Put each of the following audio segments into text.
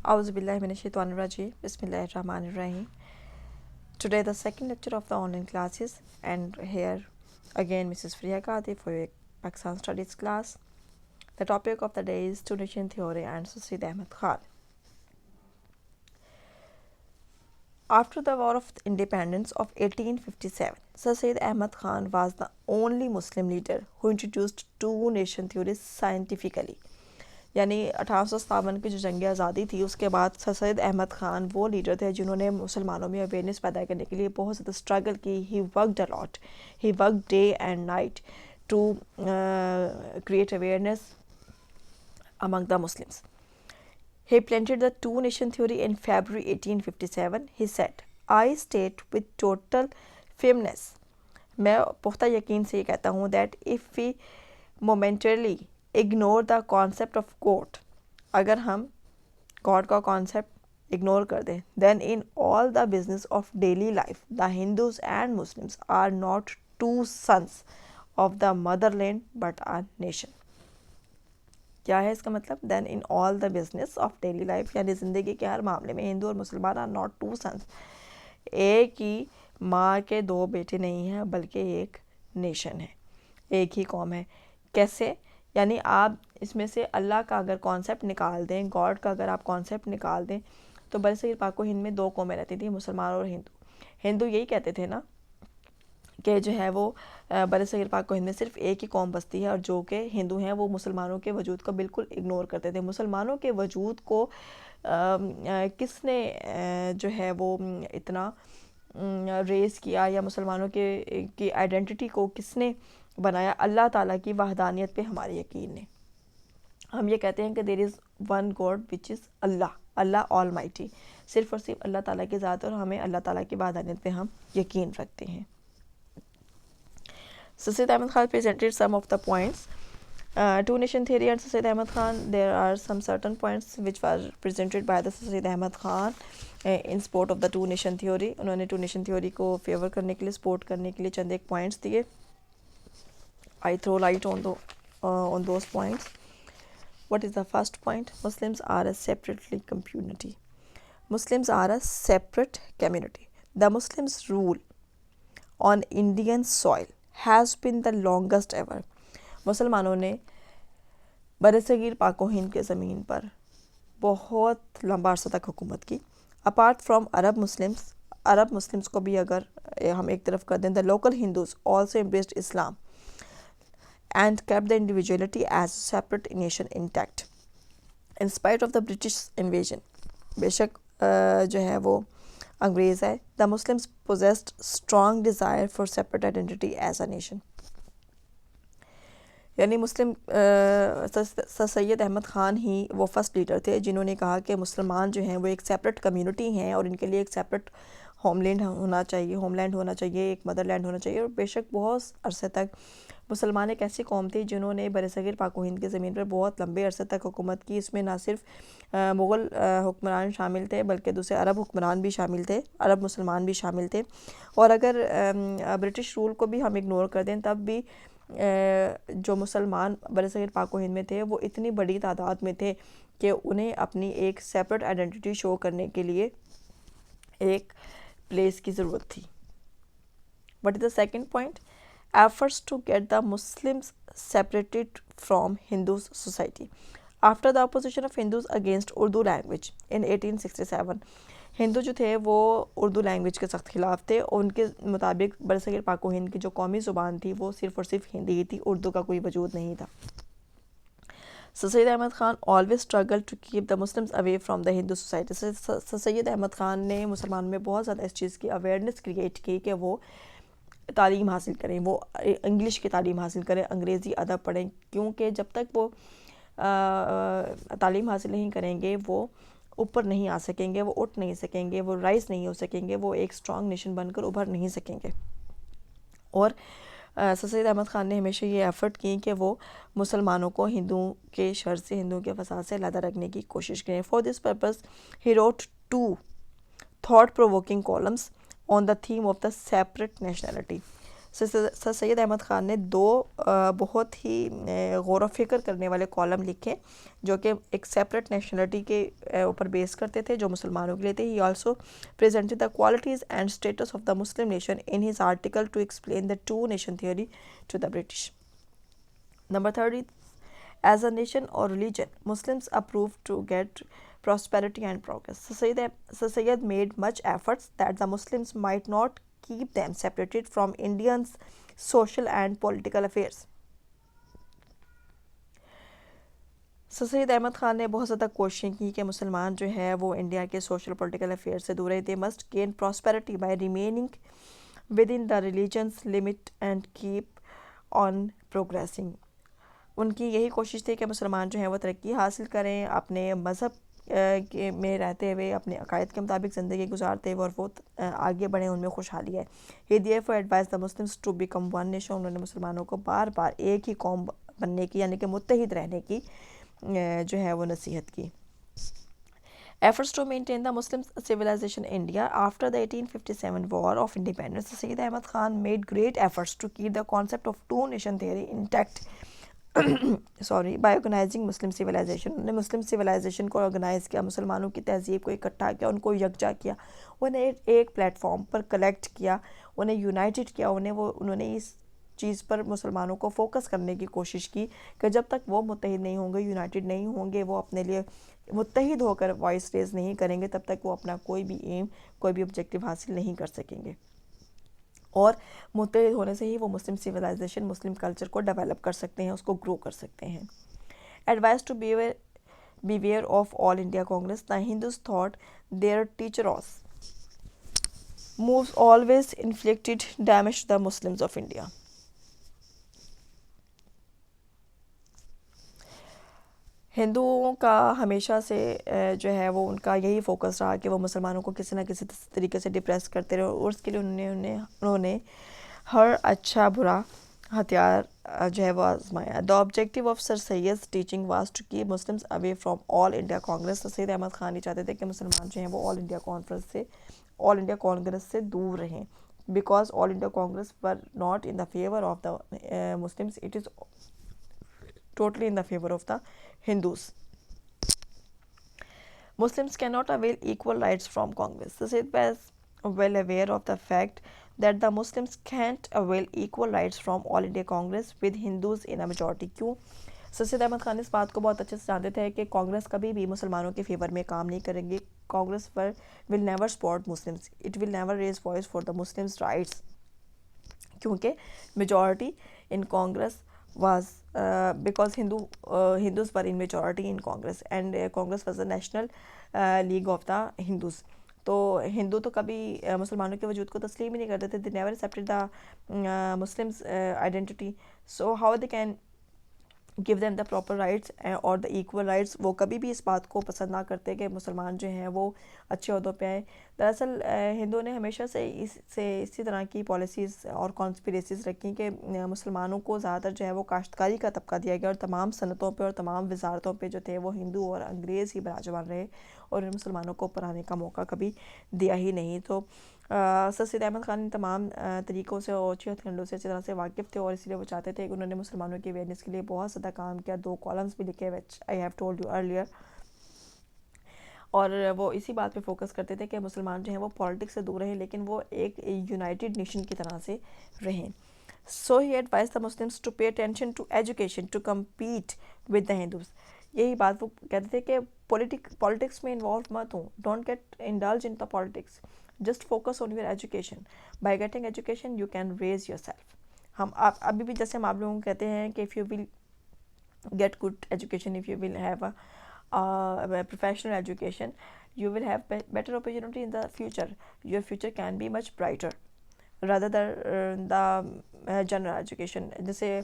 A'udhu billahi minash shaitanir rajeem. Bismillahir rahmanir rahim. Today the second lecture of the online classes, and here again Mrs. Priya Qadi for your Pakistan Studies class. The topic of the day is Tunisian theory and Sir Sayyid Ahmad Khan. After the War of Independence of 1857, Sir Sayyid Ahmad Khan was the only Muslim leader who introduced two-nation theory scientifically. یعنی 1857 کی جو جنگ آزادی تھی اس کے بعد سر سید احمد خان وہ leader تھے جنہوں نے مسلمانوں میں اویئرنیس پیدا کرنے کے لیے بہت زیادہ اسٹرگل کی. He worked a lot, he worked day and night to create awareness among the Muslims. He planted the two-nation theory in February 1857. He said, I state with total firmness, میں پختہ یقین سے یہ کہتا ہوں that if we momentarily ignore the concept of God, اگر ہم God کا concept ignore کر دیں, then in all the business of daily life, the Hindus and Muslims are not two sons of the motherland but a nation. کیا ہے اس کا مطلب؟ دین in all the business of daily life, یعنی زندگی کے ہر معاملے میں ہندو اور مسلمان آر ناٹ ٹو سنس, ایک ہی ماں کے دو بیٹے نہیں ہیں بلکہ ایک نیشن ہے, ایک ہی قوم ہے. کیسے؟ یعنی آپ اس میں سے اللہ کا اگر کانسیپٹ نکال دیں, گاڈ کا اگر آپ کانسیپٹ نکال دیں, تو برصغیر پاک و ہند میں دو قومیں رہتی تھیں, مسلمان اور ہندو یہی کہتے تھے نا کہ جو ہے وہ برصغیر پاک و ہند میں صرف ایک ہی قوم بستی ہے, اور جو کہ ہندو ہیں وہ مسلمانوں کے وجود کو بالکل اگنور کرتے تھے. مسلمانوں کے وجود کو کس نے جو ہے وہ اتنا ریز کیا, یا مسلمانوں کی آئیڈینٹی کو کس نے بنایا؟ اللہ تعالیٰ کی وحدانیت پہ ہمارے یقین نے. ہم یہ کہتے ہیں کہ there is one God which is اللہ آل مائٹی, صرف اور صرف اللہ تعالیٰ کی ذات, اور ہمیں اللہ تعالیٰ کی وحدانیت پہ ہم یقین رکھتے ہیں. Sir Sayyid Ahmad Khan presented some of the points. Two-nation theory and Sir Sayyid Ahmad Khan, there are some certain points which were presented by the Sir Sayyid Ahmad Khan in support of the two-nation theory. انہوں نے two-nation theory کو fever کرنے کے لیے, support کرنے کے لیے چند ایک پوائنٹس دیے. I throw light on those points. What is the first point? Muslims are a separate community. Muslims are a separate community. The Muslims rule on Indian soil has been the longest ever. مسلمانوں نے برصغیر پاک و ہند کے زمین پر بہت لمبا عرصہ تک حکومت کی. اپارٹ فرام عرب مسلمس کو بھی اگر ہم ایک طرف کر دیں, the local Hindus also embraced Islam and kept the individuality as a separate nation intact in spite of the British invasion. بے شک جو ہے وہ انگریز ہے. The Muslims possessed strong desire for separate identity as a nation. یعنی مسلم سر سید احمد خان ہی وہ first leader تھے جنہوں نے کہا کہ مسلمان جو ہیں وہ ایک سیپریٹ کمیونٹی ہیں, اور ان کے لیے ایک سیپریٹ ہوم لینڈ ہونا چاہیے, ایک مدر لینڈ ہونا چاہیے. اور بے شک بہت عرصے تک مسلمان ایک ایسی قوم تھی جنہوں نے برصغیر پاک و ہند کے زمین پر بہت لمبے عرصے تک حکومت کی. اس میں نہ صرف مغل حکمران شامل تھے بلکہ دوسرے عرب حکمران بھی شامل تھے, عرب مسلمان بھی شامل تھے. اور اگر برٹش رول کو بھی ہم اگنور کر دیں, تب بھی جو مسلمان برصغیر پاک و ہند میں تھے وہ اتنی بڑی تعداد میں تھے کہ انہیں اپنی ایک سیپریٹ آئیڈینٹی شو کرنے کے لیے ایک پلیس کی ضرورت تھی. What is the second point? Efforts to get the Muslims separated from Hindu society. After the opposition of Hindus against Urdu language in 1867, ہندو جو تھے وہ اردو لینگویج کے سخت خلاف تھے, اور ان کے مطابق برصغیر پاک و ہند کی جو قومی زبان تھی وہ صرف اور صرف ہندی ہی تھی, اردو کا کوئی وجود نہیں تھا. سر سید Ahmad Khan always struggled to keep the Muslims away from the Hindu society. سر سید احمد خان نے مسلمانوں میں بہت زیادہ اس چیز کی اویئرنیس کریٹ کی کہ وہ تعلیم حاصل کریں, وہ انگلش کی تعلیم حاصل کریں, انگریزی ادب پڑھیں, کیونکہ جب تک وہ تعلیم حاصل نہیں کریں گے وہ اوپر نہیں آ سکیں گے, وہ اٹھ نہیں سکیں گے, وہ رائز نہیں ہو سکیں گے, وہ ایک اسٹرانگ نیشن بن کر ابھر نہیں سکیں گے. اور سر سید احمد خان نے ہمیشہ یہ ایفرٹ کی کہ وہ مسلمانوں کو ہندوؤں کے شر سے, ہندوؤں کے فساد سے علیحدہ رکھنے کی کوشش کریں. For this purpose he wrote 2 thought provoking columns on the theme of the separate nationality. سر سید احمد خان نے دو بہت ہی غور و فکر کرنے والے کالم لکھے جو کہ ایک سیپریٹ نیشنلٹی کے اوپر بیس کرتے تھے جو مسلمانوں کے لیے تھے. He also presented the qualities and status of the Muslim nation in his article to explain the two nation theory to the British. Number 30, as a nation or religion, Muslims approved to get prosperity and progress. Sir Sayyid made much efforts that the Muslims might not keep them separated from Indians' social and political affairs. سید احمد خان نے بہت زیادہ کوششیں کی کہ مسلمان جو ہے وہ انڈیا کے سوشل پولیٹیکل افیئر سے دور رہے. They must gain prosperity by remaining with in the religious limit and keep on progressing. ان کی یہی کوشش تھی کہ مسلمان جو ہیں وہ ترقی حاصل کریں, اپنے مذہب میں رہتے ہوئے اپنے عقائد کے مطابق زندگی گزارتے ہوئے, اور وہ آگے بڑھیں, ان میں خوشحالی ہے. He therefore advised the Muslims to become one nation. انہوں نے مسلمانوں کو بار بار ایک ہی قوم بننے کی یعنی کہ متحد رہنے کی جو ہے وہ نصیحت کی. Efforts to maintain the Muslim civilization in India after the 1857 War of Independence. Sayyid Ahmad Khan made great efforts to keep the concept of two nation theory intact by organizing Muslim civilization. انہوں نے مسلم civilization کو organize کیا, مسلمانوں کی تہذیب کو اکٹھا کیا, ان کو یکجا کیا, انہیں ایک پلیٹ فارم پر کلیکٹ کیا, انہیں یونائٹڈ کیا. انہوں نے اس چیز پر مسلمانوں کو فوکس کرنے کی کوشش کی کہ جب تک وہ متحد نہیں ہوں گے, یونائٹڈ نہیں ہوں گے, وہ اپنے لیے متحد ہو کر وائس ریز نہیں کریں گے, تب تک وہ اپنا کوئی بھی ایم, کوئی بھی آبجیکٹیو حاصل نہیں کر سکیں گے. اور متحد ہونے سے ہی وہ مسلم سویلائزیشن, مسلم کلچر کو ڈیولپ کر سکتے ہیں, اس کو گرو کر سکتے ہیں. Advise to beware of all India Congress. The Hindus thought their teachers moves always inflicted damage to the Muslims of India. ہندوؤں کا ہمیشہ سے جو ہے وہ ان کا یہی فوکس رہا کہ وہ مسلمانوں کو کسی نہ کسی طریقے سے ڈپریس کرتے رہے, اور اس کے لیے انہوں نے ہر اچھا برا ہتھیار جو ہے وہ آزمایا. The objective of Sir Sayyid's teaching was to keep Muslims away from all India Congress. سید احمد خان یہ چاہتے تھے کہ مسلمان جو ہیں وہ آل انڈیا کانگریس سے دور رہیں, because all India Congress were not in the favor of the Muslims, it is totally in the favor of the Hindus. Muslims cannot avail equal rights from Congress. The Sayyid was well aware of the fact that the Muslims can't avail equal rights from All India Congress with Hindus in a majority. کیوں؟ سید احمد خان اس بات کو بہت اچھے سے جانتے تھے کہ کانگریس کبھی بھی مسلمانوں کے فیور میں کام نہیں کریں گے. Congress will never support Muslims. It will never raise voice for the Muslims' rights. کیونکہ majority in Congress was because Hindus were in majority in Congress, and Congress was the national league of the Hindus. تو ہندو تو کبھی مسلمانوں کے وجود کو تسلیم ہی نہیں کرتے تھے. They never accepted the Muslims identity. So how they can give them the proper rights or the equal rights. وہ کبھی بھی اس بات کو پسند نہ کرتے کہ مسلمان جو ہیں وہ اچھے عہدوں پہ آئیں. دراصل ہندوؤں نے ہمیشہ سے اسی طرح کی پالیسیز اور کانسپریسیز رکھی کہ مسلمانوں کو زیادہ تر جو ہے وہ کاشتکاری کا طبقہ دیا گیا, اور تمام صنعتوں پہ اور تمام وزارتوں پہ جو تھے وہ ہندو اور انگریز ہی براجمان رہے, اور مسلمانوں کو اوپر آنے کا موقع کبھی دیا ہی نہیں. تو سر سید احمد خان ان تمام طریقوں سے اور اچھی ہتھ کنڈوں سے اچھی طرح سے واقف تھے, اور اسی لیے وہ چاہتے تھے کہ انہوں نے مسلمانوں کی اویئرنیس کے لیے بہت زیادہ کام کیا. 2 کالمس بھی لکھے which I have told you earlier, اور وہ اسی بات پہ فوکس کرتے تھے کہ مسلمان جو ہیں وہ پالیٹکس سے دور رہیں لیکن وہ ایک یونائٹڈ نیشن کی طرح سے رہیں. So he advised the Muslims to pay attention to education to compete with the Hindus. یہی بات وہ کہتے تھے کہ پالیٹکس میں انوالو مت ہوں, don't get indulge in the politics, just focus on your education. By getting education you can raise yourself. ہم ابھی بھی جیسے ہم آپ لوگوں کو کہتے ہیں کہ if you will get good education, if you will have a professional education, you will have better opportunity in the future. Your future can be much brighter rather than the general education. جیسے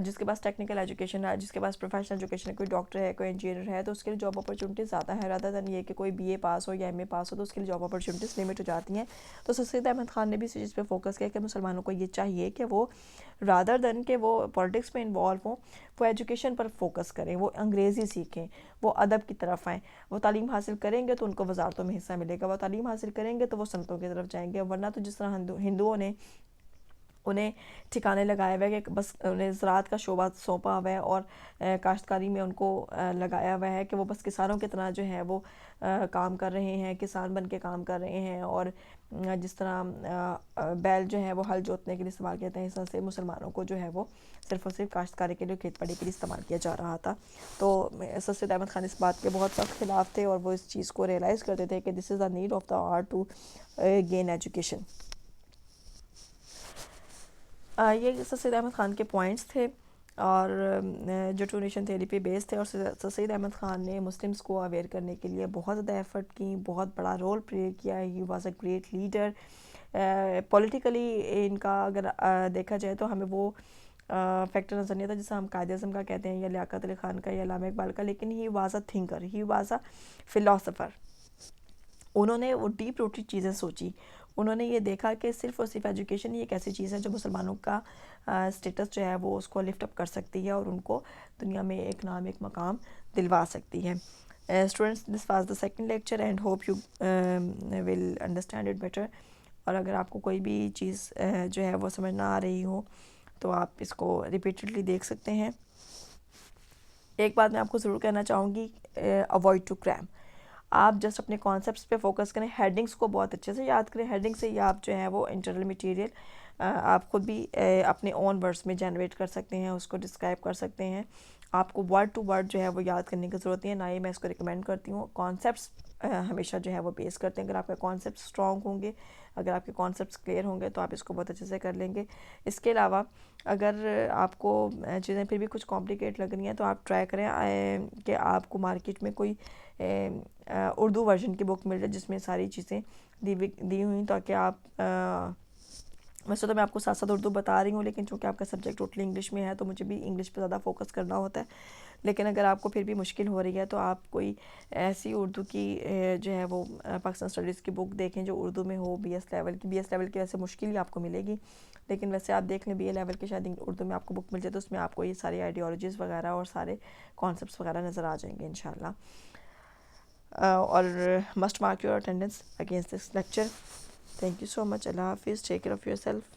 جس کے پاس technical education ہے, جس کے پاس professional education ہے, کوئی doctor ہے, کوئی انجینئر ہے, تو اس کے لیے جاب اپرچونیٹیز زیادہ ہے رادر دین یہ کہ کوئی بی اے پاس ہو یا ایم اے پاس ہو تو اس کے لیے جاب اپرچونیٹیز لمٹ ہو جاتی ہیں. تو سید احمد خان نے بھی اس چیز پہ فوکس کیا کہ مسلمانوں کو یہ چاہیے کہ وہ رادر دین کہ وہ پالیٹکس میں انوالو ہوں, وہ ایجوکیشن پر فوکس کریں, وہ انگریزی سیکھیں, وہ ادب کی طرف آئیں. وہ تعلیم حاصل کریں گے تو ان کو وزارتوں میں حصہ ملے گا, وہ تعلیم حاصل کریں گے تو وہ صنعتوں کی طرف جائیں گے. ورنہ تو جس طرح ہندوؤں نے انہیں ٹھکانے لگایا ہوا ہے کہ بس انہیں زراعت کا شعبہ سونپا ہوا ہے اور کاشتکاری میں ان کو لگایا ہوا ہے کہ وہ بس کسانوں کی طرح جو ہے وہ کام کر رہے ہیں، کسان بن کے کام کر رہے ہیں، اور جس طرح بیل جو ہے وہ ہل جوتنے کے لیے استعمال کیا جاتا ہے، اس طرح سے مسلمانوں کو جو ہے وہ صرف اور صرف کاشتکاری کے لیے، کھیت باڑی کے لیے استعمال کیا جا رہا تھا. تو سر سید احمد خان اس بات کے بہت سخت خلاف تھے، اور وہ اس چیز کو ریئلائز کرتے تھے کہ this is the need of the art to gain education. یہ سر سید احمد خان کے پوائنٹس تھے، اور جو ٹو نیشن تھیوری پہ بیس تھے. اور سر سید احمد خان نے مسلمس کو اویئر کرنے کے لیے بہت زیادہ ایفرٹ کی، بہت بڑا رول پلے کیا. He was a great leader. Politically ان کا اگر دیکھا جائے تو ہمیں وہ فیکٹر نظر نہیں آتا جسے ہم قائد اعظم کا کہتے ہیں، یا لیاقت علی خان کا، یا علامہ اقبال کا، لیکن ہی was a thinker, he was a philosopher. انہوں نے وہ ڈیپ روٹڈ چیزیں سوچی. انہوں نے یہ دیکھا کہ صرف اور صرف ایجوکیشن ہی ایک ایسی چیز ہے جو مسلمانوں کا اسٹیٹس جو ہے وہ اس کو لفٹ اپ کر سکتی ہے، اور ان کو دنیا میں ایک نام، ایک مقام دلوا سکتی ہے. Students, this was the second lecture and hope you will understand it better. اور اگر آپ کو کوئی بھی چیز جو ہے وہ سمجھ نہ آ رہی ہو تو آپ اس کو ریپیٹڈلی دیکھ سکتے ہیں. ایک بات میں آپ کو ضرور کہنا چاہوں گی، اوائڈ ٹو کریم. آپ جسٹ اپنے کانسیپٹس پہ فوکس کریں، ہیڈنگس کو بہت اچھے سے یاد کریں. ہیڈنگ سے ہی آپ جو ہے وہ انٹرنل مٹیریل آپ خود بھی اپنے اون ورڈس میں جنریٹ کر سکتے ہیں، اس کو ڈسکرائب کر سکتے ہیں. آپ کو ورڈ ٹو ورڈ جو ہے وہ یاد کرنے کی ضرورت نہیں ہے، نہ ہی میں اس کو ریکمینڈ کرتی ہوں. کانسیپٹس ہمیشہ جو ہے وہ بیس کرتے ہیں. اگر آپ کے کانسیپٹس اسٹرانگ ہوں گے، اگر آپ کے کانسیپٹس کلیئر ہوں گے تو آپ اس کو بہت اچھے سے کر لیں گے. اس کے علاوہ اگر آپ کو چیزیں پھر بھی کچھ کمپلیکیٹ لگ رہی ہیں تو آپ ٹرائی کریں کہ آپ کو مارکیٹ میں کوئی اردو ورژن کی بک مل جائے جس میں ساری چیزیں دی ہوئیں، تاکہ آپ ویسے تو میں آپ کو ساتھ ساتھ اردو بتا رہی ہوں، لیکن چونکہ آپ کا سبجیکٹ ٹوٹلی انگلش میں ہے تو مجھے بھی انگلش پہ زیادہ فوکس کرنا ہوتا ہے. لیکن اگر آپ کو پھر بھی مشکل ہو رہی ہے تو آپ کوئی ایسی اردو کی جو ہے وہ پاکستان اسٹڈیز کی بک دیکھیں جو اردو میں ہو، بی ایس لیول کی. بی ایس لیول کی ویسے مشکل ہی آپ کو ملے گی، لیکن ویسے آپ دیکھ لیں بی اے لیول کی شاید اردو میں آپ کو بک مل جائے تو اس میں آپ کو یہ ساری آئیڈیالوجیز وغیرہ اور سارے کانسیپٹس وغیرہ نظر آ جائیں گے انشاءاللہ. اور must mark your attendance against this lecture. Thank you so much. اللہ حافظ. Take care of your self.